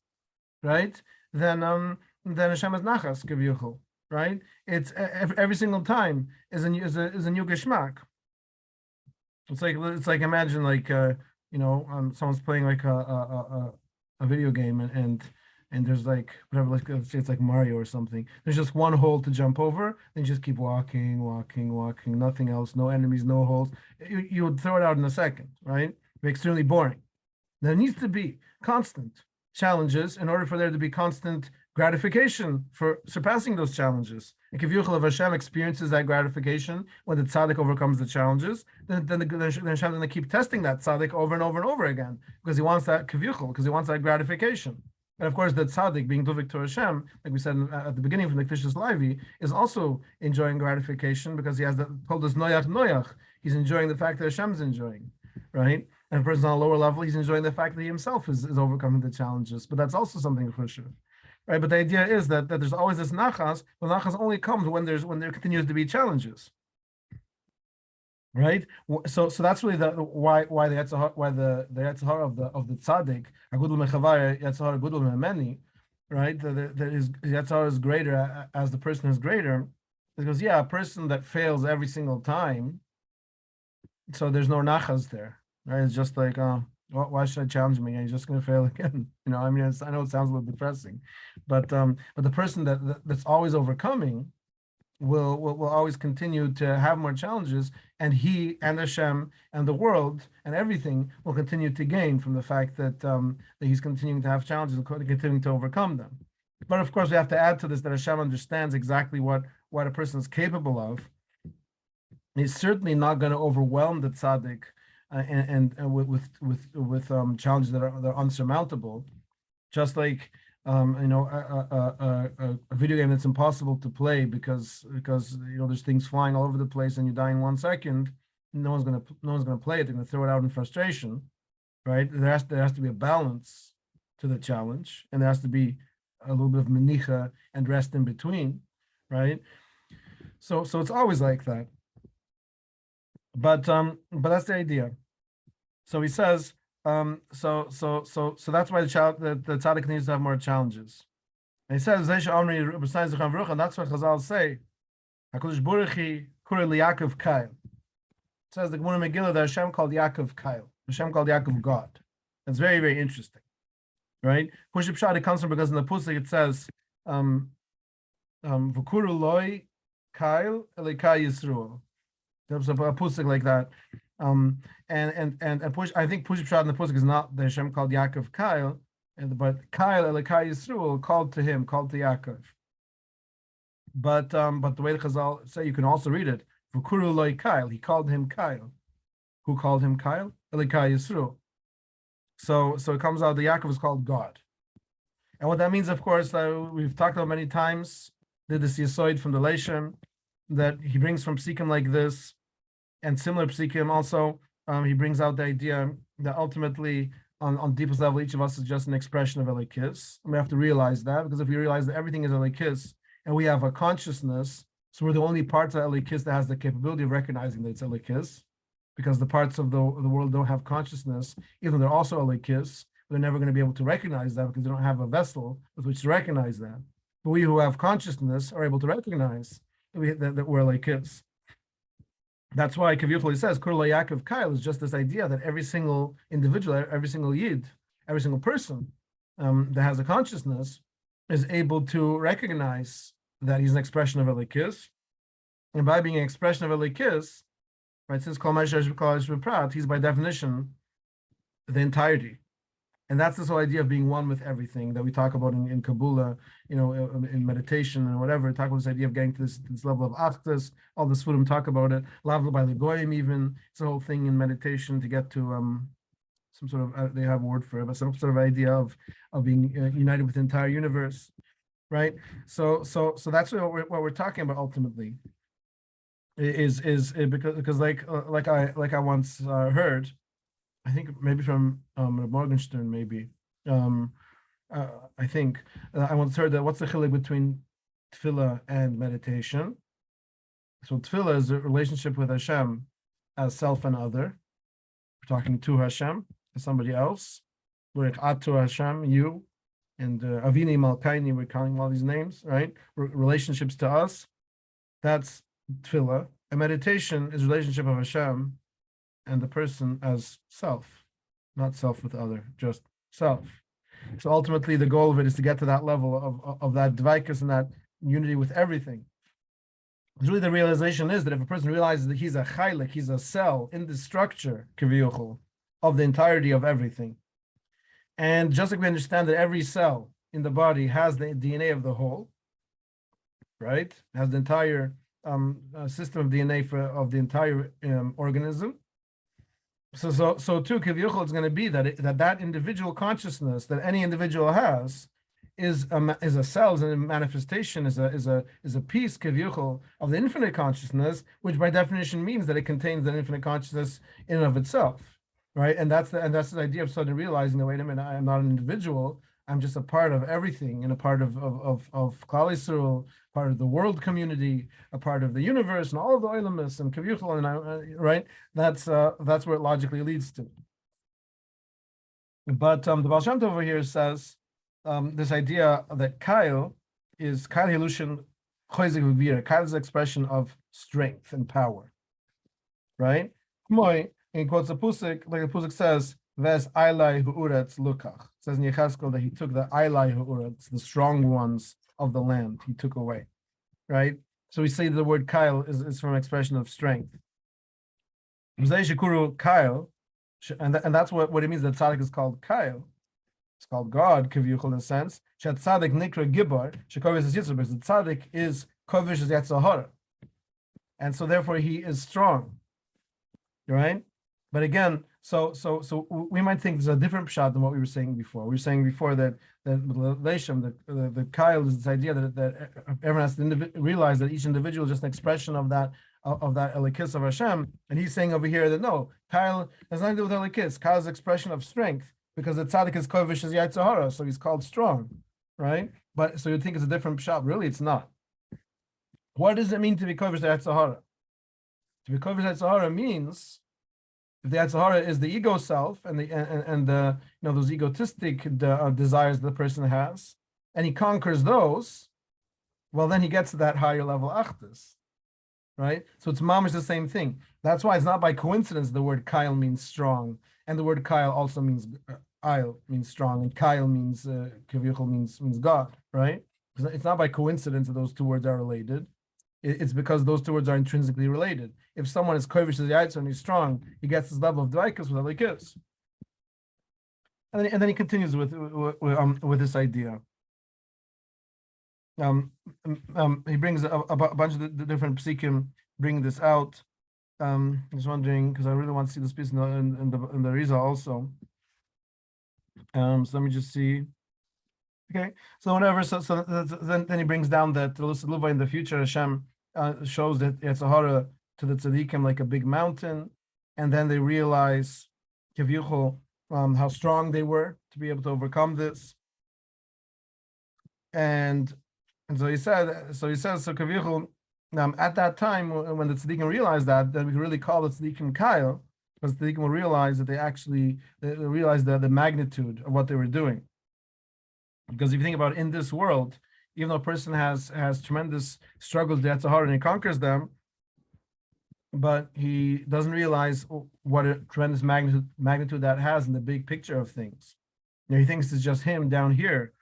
right? Then Hashem has nachas kivyuchel, right? It's every single time is a new geschmack. It's like imagine someone's playing like a video game and there's like whatever, let's say it's like Mario or something. There's just one hole to jump over, then you just keep walking, nothing else, no enemies, no holes. You would throw it out in a second, right? It'd be extremely boring. There needs to be constant challenges in order for there to be constant gratification for surpassing those challenges. And Kivyuchel of Hashem experiences that gratification when the tzaddik overcomes the challenges, then Hashem is going to keep testing that tzaddik over and over and over again, because he wants that Kivyuchel, because he wants that gratification. And of course, the tzaddik, being Dovik to Hashem, like we said at the beginning from the Klishas Levi, is also enjoying gratification, because he has told us Noach. He's enjoying the fact that Hashem is enjoying, right? And a person on a lower level, he's enjoying the fact that he himself is overcoming the challenges. But that's also something for sure, right? But the idea is that there's always this nachas. The nachas only comes when there continues to be challenges, right? So that's really why the Yetzirah of the tzaddik, agudul mechavar Yetzirah agudul memeni, right? That is Yetzirah is greater as the person is greater, because a person that fails every single time, so there's no nachas there, right? It's just like, why should I challenge me? He's just going to fail again. I know it sounds a little depressing, but the person that's always overcoming will always continue to have more challenges, and he and Hashem and the world and everything will continue to gain from the fact that he's continuing to have challenges and continuing to overcome them. But of course, we have to add to this that Hashem understands exactly what a person is capable of. He's certainly not going to overwhelm the tzaddik and with challenges that are unsurmountable, just like a video game that's impossible to play because there's things flying all over the place and you die in 1 second. No one's gonna play it. They're gonna throw it out in frustration, right? There has to be a balance to the challenge, and there has to be a little bit of menicha and rest in between, right? So it's always like that. But that's the idea. So he says, so that's why the tzaddik needs to have more challenges. And he says, and that's what Chazal say. HaKadosh Baruch Hu Kure Yaakov Kail. It says the Gemara Megillah that Hashem called Yaakov Kail. Hashem called Yaakov God. That's very, very interesting, right? Puship Shad, it comes from because in the Pusik it says, V'kuru Loi Kail Elikai Yisruel. There's a Pusik like that. And push. I think Puship Shad in the Pusik is not the Hashem called Yaakov Kail, but Kail Elikai Yisruel called to him, called to Yaakov. But the way the Chazal say, you can also read it. V'kuru Loi Kail. He called him Kail. Who called him Kail? Elikai Yisruel. So it comes out that Yaakov is called God. And what that means, of course, we've talked about many times, this Yesoid from the Leshem, that he brings from Psikim like this, and similar Psikim also, he brings out the idea that ultimately, on deepest level, each of us is just an expression of Elikis. And we have to realize that, because if we realize that everything is Elikis, and we have a consciousness, so we're the only parts of Elikis that has the capability of recognizing that it's Elikis, because the parts of the world don't have consciousness, even though they're also Elikis, they're never going to be able to recognize that because they don't have a vessel with which to recognize that. But we who have consciousness are able to recognize that we're Elikis. That's why Kaviyuchli says, Kurla Yaakov Kail is just this idea that every single individual, every single Yid, every single person that has a consciousness is able to recognize that he's an expression of Elikis. And by being an expression of Elikis, right, since Kol Meshesh Kol Prat, he's by definition the entirety. And that's this whole idea of being one with everything that we talk about in Kabbalah, in meditation and whatever. Talk about this idea of getting to this level of achdus. All the Sfurim talk about it. Lavla by the Goyim even. It's a whole thing in meditation to get to some sort of they have a word for it, but some sort of idea of being united with the entire universe, right? So that's what we're talking about ultimately. Is because like I once heard, I think maybe from Morgenstern, maybe. I think I once heard that what's the chilek between tefillah and meditation? So tefillah is a relationship with Hashem as self and other. We're talking to Hashem as somebody else. We're to Hashem, you, and Avini Malkaini. We're calling all these names, right? Relationships to us. That's tefillah. And meditation is relationship of Hashem and the person as self, not self with other, just self. So ultimately, the goal of it is to get to that level of that dvaikus and that unity with everything. Because really, the realization is that if a person realizes that he's a chaylik, he's a cell in the structure, kiviyuchol, of the entirety of everything, and just like we understand that every cell in the body has the DNA of the whole, right? Has the entire system of DNA of the entire organism. So too, kiviyuchol is going to be that individual consciousness that any individual has is a cell, is a manifestation, is a piece kiviyuchol of the infinite consciousness, which by definition means that it contains an infinite consciousness in and of itself, right? And that's the idea of suddenly realizing that, wait a minute, I am not an individual. I'm just a part of everything, and a part of Klal Yisrael, part of the world community, a part of the universe, and all of the Olamus and Kaviyuchal, and right. That's where it logically leads to. But the Baal Shem Tov over here says this idea that Kail is Kail Hilushin Choizik V'Vira. Kail is the expression of strength and power, right? Moy, and he quotes the Pusik, like the Pusik says, Ves Ailai Hu'uretz Lukach. It says in Yechazkel that he took the Ailai Hu'uretz, the strong ones of the land, he took away, right? So we say the word Kail is from an expression of strength. Shekuru Kail, and that's what it means that tzaddik is called Kail. It's called God, Kivyuchel, in a sense. Shet tzaddik nikra gibar, shekovish is yitzur, because the tzaddik is kovish is yatzahara. And so therefore he is strong, right? But again, so we might think there's a different pshat than what we were saying before. We were saying before that the Kail is this idea that everyone has to realize that each individual is just an expression of that elikis of Hashem. And he's saying over here that no, Kail has nothing to do with elikis. Kail is expression of strength because the tzaddik is kovish as yatzahara, so he's called strong, right? But so you'd think it's a different pshat. Really, it's not. What does it mean to be kovish yatzahara? To be kovish yatzahara means, if the Yetzirah is the ego self and the those egotistic desires the person has, and he conquers those, well, then he gets to that higher level achdus, right? So it's mamish the same thing. That's why it's not by coincidence the word Kail means strong, and the word Kail also means Ail means strong, and Kail means Kaviyuchel means God, right? It's not by coincidence that those two words are related. It's because those two words are intrinsically related. If someone is kovish as yaitzer and he's strong, he gets this level of dvaikus with elikis. And then he continues with this idea. He brings a bunch of the different psikim bring this out. I'm just wondering because I really want to see this piece in the Riza also. So let me just see. Okay, so whatever. So then he brings down that the in the future Hashem shows that Yetzirah to the tzaddikim like a big mountain, and then they realize Kivyuchol how strong they were to be able to overcome this. And so he says Kivyuchol at that time when the tzaddikim realized that, then we can really call the tzaddikim Kail, because the tzaddikim will realize that they realized the magnitude of what they were doing. Because if you think about it, in this world, even though a person has tremendous struggles, that's hard, and he conquers them, but he doesn't realize what a tremendous magnitude that has in the big picture of things. He thinks it's just him down here,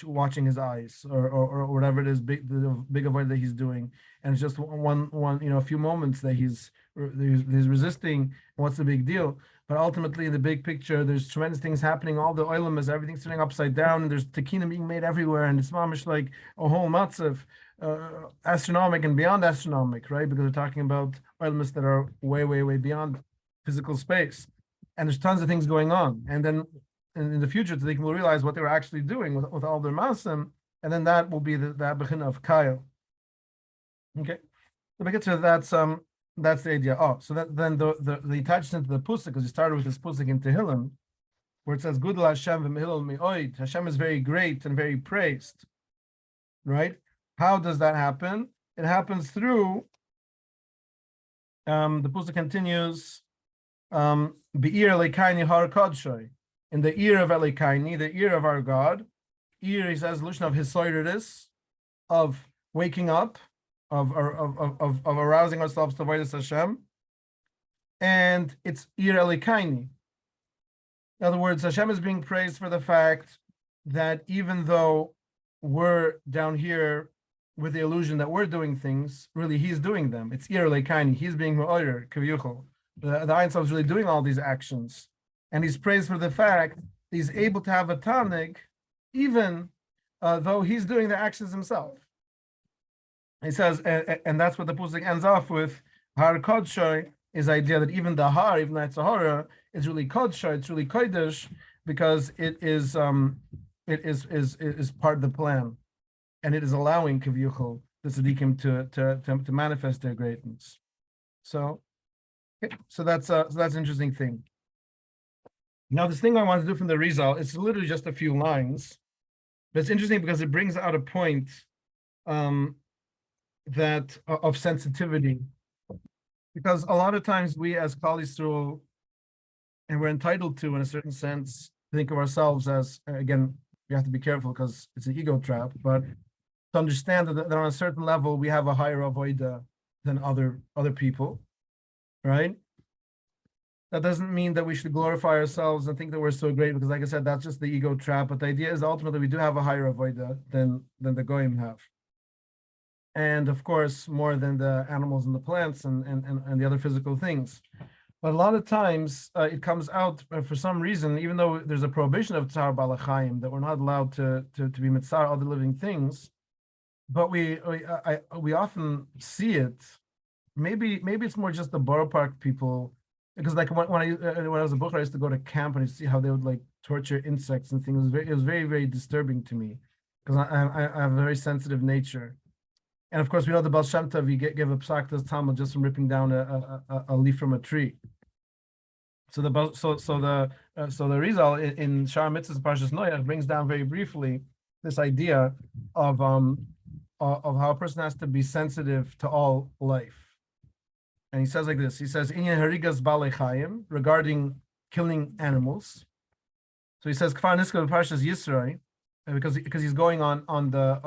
watching his eyes or whatever it is, the big avoid that he's doing, and it's just one a few moments that he's there's resisting, and what's the big deal? But ultimately, in the big picture, there's tremendous things happening. All the oilam is everything's turning upside down, and there's tequila being made everywhere, and it's mamish like a whole matzav, astronomic and beyond astronomic, right? Because we're talking about oilams that are way, way, way beyond physical space, and there's tons of things going on. And then in the future, they will realize what they were actually doing with all their masim, and then that will be the begin of Kyle. Okay, let me get to that. That's the idea. Oh, so then the attachment to the pusik, because you started with this pusik in Tehillim, where it says "Good Hashem v'mehilel mi'oid." Hashem is very great and very praised, right? How does that happen? It happens through. The pusik continues. Be'ir Elikaini har kodshoy, in the ear of Elikaini, the ear of our God. Ear, he says, illusion of hisoiridus, of waking up, of arousing ourselves to avoid Hashem, and it's Ir Elikaini. In other words, Hashem is being praised for the fact that even though we're down here with the illusion that we're doing things, really He's doing them. It's Ir Elikaini. He's being Me'oyer, Kaviyuchel. The Ein Sof is really doing all these actions, and He's praised for the fact that He's able to have a tanig, even though He's doing the actions Himself. He says, and that's what the pusik ends off with. Har kodshoy is the idea that even the har, even the Sahara, is really kodshoy. It's really kodesh because it is part of the plan, and it is allowing kaviyuchol the tzaddikim to manifest their greatness. So, okay, so that's an interesting thing. Now, this thing I want to do from the Rizal, it's literally just a few lines, but it's interesting because it brings out a point. That of sensitivity, because a lot of times we as Klal Yisrael, and we're entitled to, in a certain sense, think of ourselves as, again, we have to be careful because it's an ego trap, but to understand that on a certain level we have a higher avoida than other people, right? That doesn't mean that we should glorify ourselves and think that we're so great, because like I said, that's just the ego trap. But the idea is ultimately we do have a higher avoida than the goyim have. And of course, more than the animals and the plants and the other physical things. But a lot of times it comes out for some reason, even though there's a prohibition of tzar balachayim, that we're not allowed to be mitzar other living things, but we often see it. Maybe it's more just the borough park people, because like when I was a booker, I used to go to camp and I see how they would like torture insects and things. It was very, very disturbing to me, because I have a very sensitive nature. And of course, we know the Baal Shem Tov, you give a psak to Talmud just from ripping down a leaf from a tree. So the Rizal in Shar Mitzvahs Parshas Noach brings down very briefly this idea of how a person has to be sensitive to all life. And he says like this. He says, "Inyan harigas balei chayim," regarding killing animals. So he says, "Kfar niska Parshas Yisroi," because he's going on the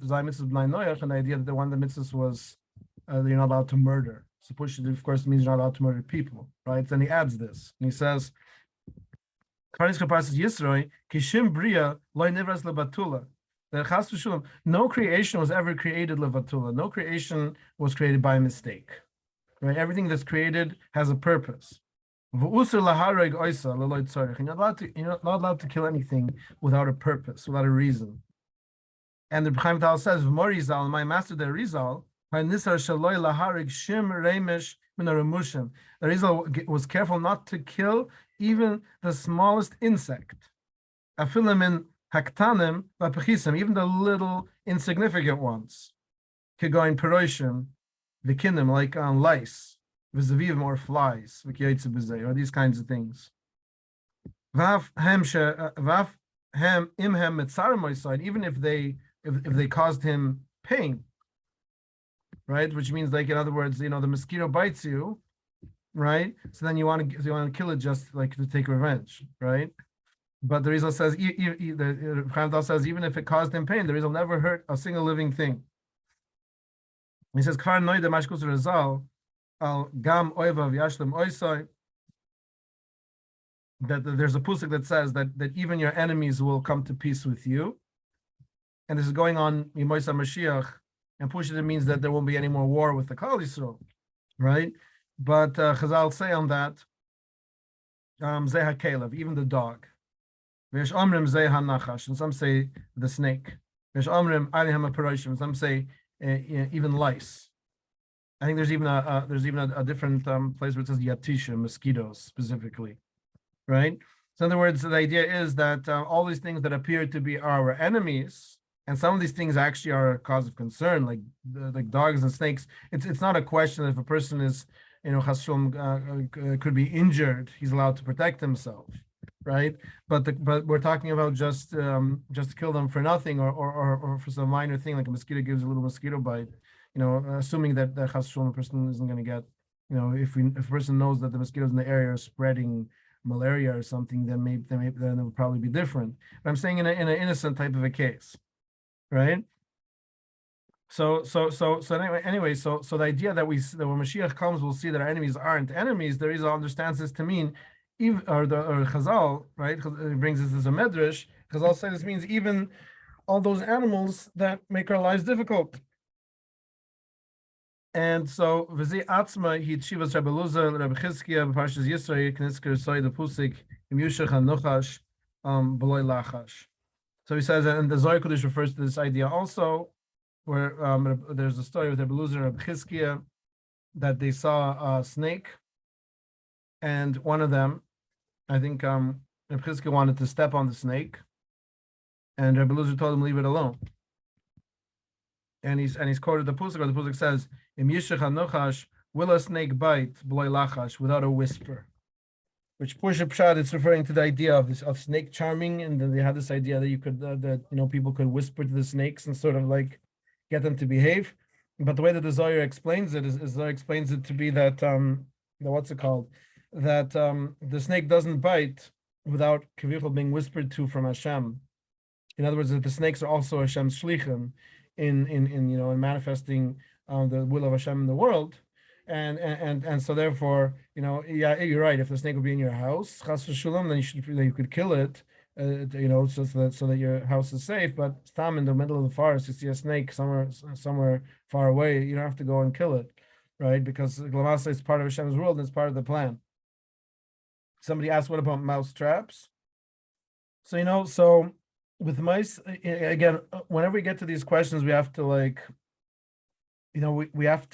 Zay Mitzvah B'nai Noach, and the idea that one of the mitzvahs was you're not allowed to murder. So push it, of course, means you're not allowed to murder people, right? Then he adds this, and he says, "Kfar niska Parshas Yisroi kishim bria loy nivras lebatula." No creation was ever created levatula. No creation was created by mistake. Right? Everything that's created has a purpose. And you're not allowed to kill anything without a purpose, without a reason. And the Chaim Tal says, "Morizal, my master the Rizal, the Rizal was careful not to kill even the smallest insect. Even the little insignificant ones. Kegoin peroshim, vikinim, like lice, vizavivim, or flies, or these kinds of things. Even if they caused him pain, right? Which means, like, in other words, the mosquito bites you, right? So then you want to kill it just like to take revenge, right? But the Rizal says, the Chaim says, even if it caused him pain, the Rizal never hurt a single living thing. He says, "Kfar noida mashkus Rizal al gam oivav yashlim oisai." That there's a pusik that says that even your enemies will come to peace with you, and this is going on in Moisa Mashiach. And Pushit means that there won't be any more war with the Klal Yisrael, right? But Chazal say on that, Zeh HaKelev, even the dog. V'yesh omrim Zeh HaNachash, and some say the snake. V'yesh omrim Aliham HaParoshim, some say even lice. I think there's even a different place where it says Yatisha, mosquitoes specifically, right? So in other words, the idea is that all these things that appear to be our enemies, and some of these things actually are a cause of concern, like dogs and snakes. It's not a question if a person is, chas v'shalom, could be injured, he's allowed to protect himself, right? But we're talking about just to kill them for nothing, or for some minor thing, like a mosquito gives a little mosquito bite. Assuming that the chas v'shalom person isn't going to get, if a person knows that the mosquitoes in the area are spreading malaria or something, then it would probably be different. But I'm saying in an innocent type of a case, right? So anyway, so the idea that when Mashiach comes, we'll see that our enemies aren't enemies. The Rizal understands this to mean, or Chazal, right? It brings this as a medrash. Chazal says this means even all those animals that make our lives difficult. And so v'zi atzma he tshivas Rebbe Luzer Rebbe Chizkiya Parshas Yisrael Knitzker Soy the Pusik Im Yushach HaNochash B'loy Lachash. So he says, and the Zohar Kodesh refers to this idea also, where there's a story with Rebbe Luzer and Rebbe Chizkiya that they saw a snake, and one of them, I think Rebbe Chizkiya wanted to step on the snake, and Rebbe Luzer told him leave it alone. And he's quoted the Pusik, where the Pusik says, Im Yishach HaNochash, will a snake bite B'loy Lachash, without a whisper? Which Pusha Pshad, it's referring to the idea of snake charming, and then they had this idea that you could people could whisper to the snakes and sort of like get them to behave. But the way that the Zohar explains it is Zohar explains it to be that what's it called? That the snake doesn't bite without Kavichel being whispered to from Hashem. In other words, that the snakes are also Hashem's shlichim in manifesting the will of Hashem in the world. And so therefore, yeah, you're right. If the snake would be in your house, chas v'shalom, then you could kill it, so that your house is safe. But stam in the middle of the forest, you see a snake somewhere far away, you don't have to go and kill it, right? Because Lamasa is part of Hashem's world and it's part of the plan. Somebody asked, what about mouse traps? So so with mice, again, whenever we get to these questions, we have to we have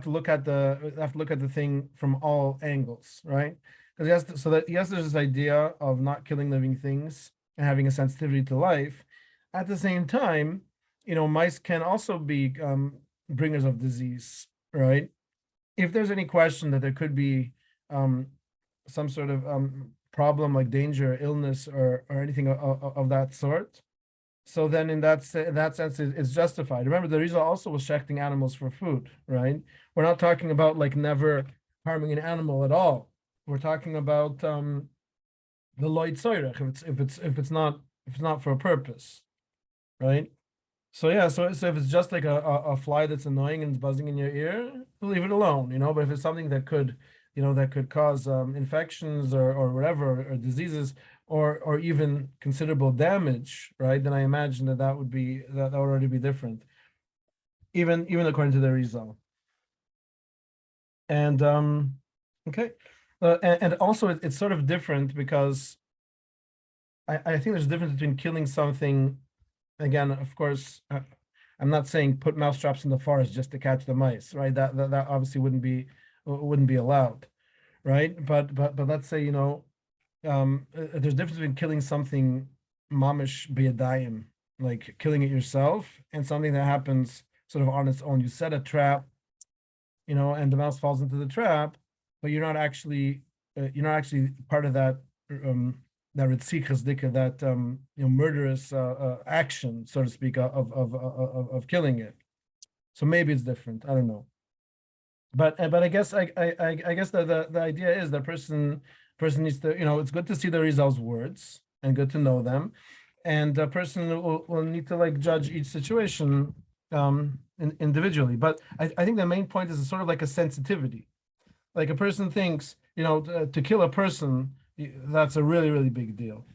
to look at the thing from all angles, right? Because there's this idea of not killing living things and having a sensitivity to life. At the same time, mice can also be bringers of disease, right? If there's any question that there could be some sort of problem like danger, illness, or anything of that sort, so then in that sense, it's justified. Remember, the Rizal also was shechting animals for food, right? We're not talking about like never harming an animal at all. We're talking about the loy tzoyrech, if it's not for a purpose, right? So yeah, so if it's just like a fly that's annoying and buzzing in your ear, leave it alone, But if it's something that could cause infections or whatever, or diseases, or even considerable damage, right? Then I imagine that would already be different, even according to the Rizal. And okay, and also it's sort of different because I think there's a difference between killing something. Again, of course, I'm not saying put mouse traps in the forest just to catch the mice, right? That obviously wouldn't be allowed, right? But let's say there's a difference between killing something mamish biyadayim, like killing it yourself, and something that happens sort of on its own. You set a trap, and the mouse falls into the trap, but you're not actually part of that that ritzichas dika, that murderous action, so to speak, of killing it. So maybe it's different. I don't know. But I guess I guess the idea is that person needs to, it's good to see the Rizal's words and good to know them, and the person will need to like judge each situation individually. But I think the main point is sort of like a sensitivity. Like a person thinks, to kill a person, that's a really, really big deal.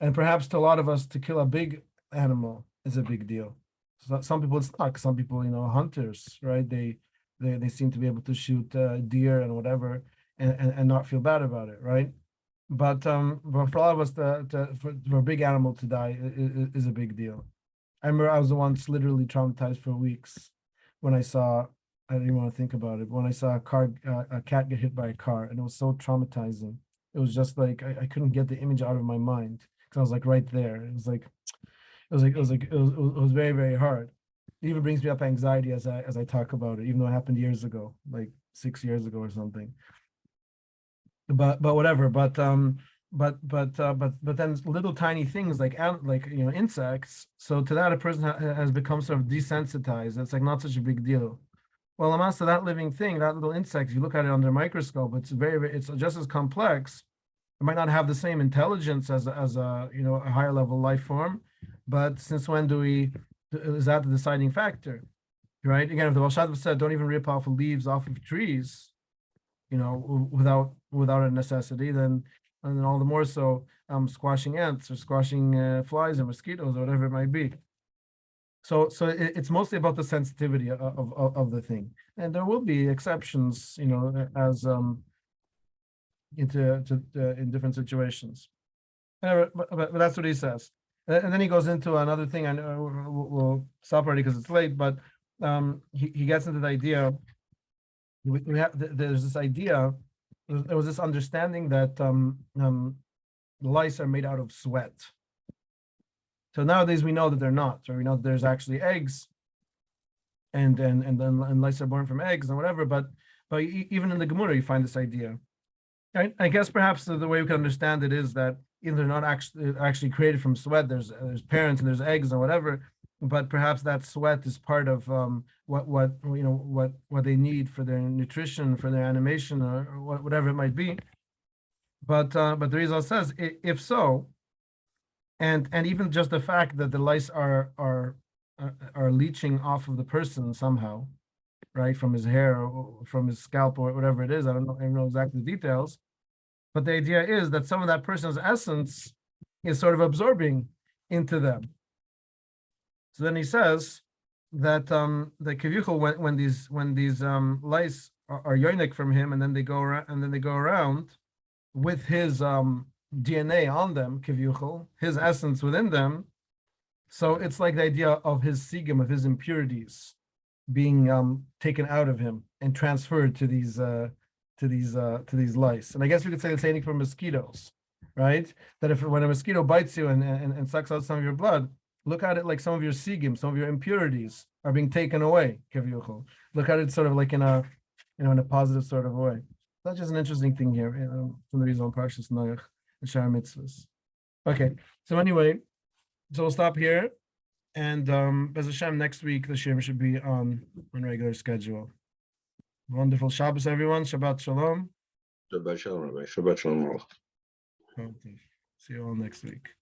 And perhaps to a lot of us, to kill a big animal is a big deal. So some people it's not. Some people, hunters, right? They they seem to be able to shoot deer and whatever, and not feel bad about it, right? But for all of us, for a big animal to die is a big deal. I remember I was once literally traumatized for weeks when I saw. I didn't even want to think about it. But when I saw a cat get hit by a car, and it was so traumatizing. It was just like I couldn't get the image out of my mind because I was like right there. It was very, very hard. It even brings me up anxiety as I talk about it, even though it happened years ago, like 6 years ago or something. But whatever. But then little tiny things like insects. So to that, a person has become sort of desensitized. It's like not such a big deal. Well, amongst that living thing, that little insect, if you look at it under a microscope, it's it's just as complex. It might not have the same intelligence as a a higher level life form, but since when is that the deciding factor, right? Again, if the Baal said, don't even rip off leaves off of trees, without a necessity, then and then all the more so squashing ants or squashing flies or mosquitoes or whatever it might be. So it's mostly about the sensitivity of the thing, and there will be exceptions, as in different situations. But that's what he says, and then he goes into another thing. I know we'll stop already because it's late, but he gets into the idea. There's this idea. There was this understanding that lice are made out of sweat. So nowadays we know that they're not, or we know that there's actually eggs, and lice are born from eggs and whatever. But even in the Gemara you find this idea. I guess perhaps the way we can understand it is that even they're not actually created from sweat. There's parents and there's eggs and whatever, but perhaps that sweat is part of what they need for their nutrition, for their animation, or whatever it might be. But the Rizal says if so. And even just the fact that the lice are leaching off of the person somehow, right, from his hair or from his scalp or whatever it is. I don't know exactly the details, but the idea is that some of that person's essence is sort of absorbing into them. So then he says that the kivyuchel when these lice are yonik from him, and then they go around with his DNA on them, kivyuchel, his essence within them. So it's like the idea of his sigim, of his impurities, being taken out of him and transferred to these lice. And I guess we could say the same thing for mosquitoes, right? That when a mosquito bites you and sucks out some of your blood, look at it like some of your sigim, some of your impurities are being taken away, kivyuchel. Look at it sort of like in a positive sort of way. That's just an interesting thing here, from the reason on Parshas Noach. Shar mitzvahs. Okay, so anyway, so we'll stop here, and Bez Shem next week the Shem should be on regular schedule. Wonderful Shabbos, everyone. Shabbat shalom. Shabbat shalom, Rabbi. Shabbat shalom. See you all next week.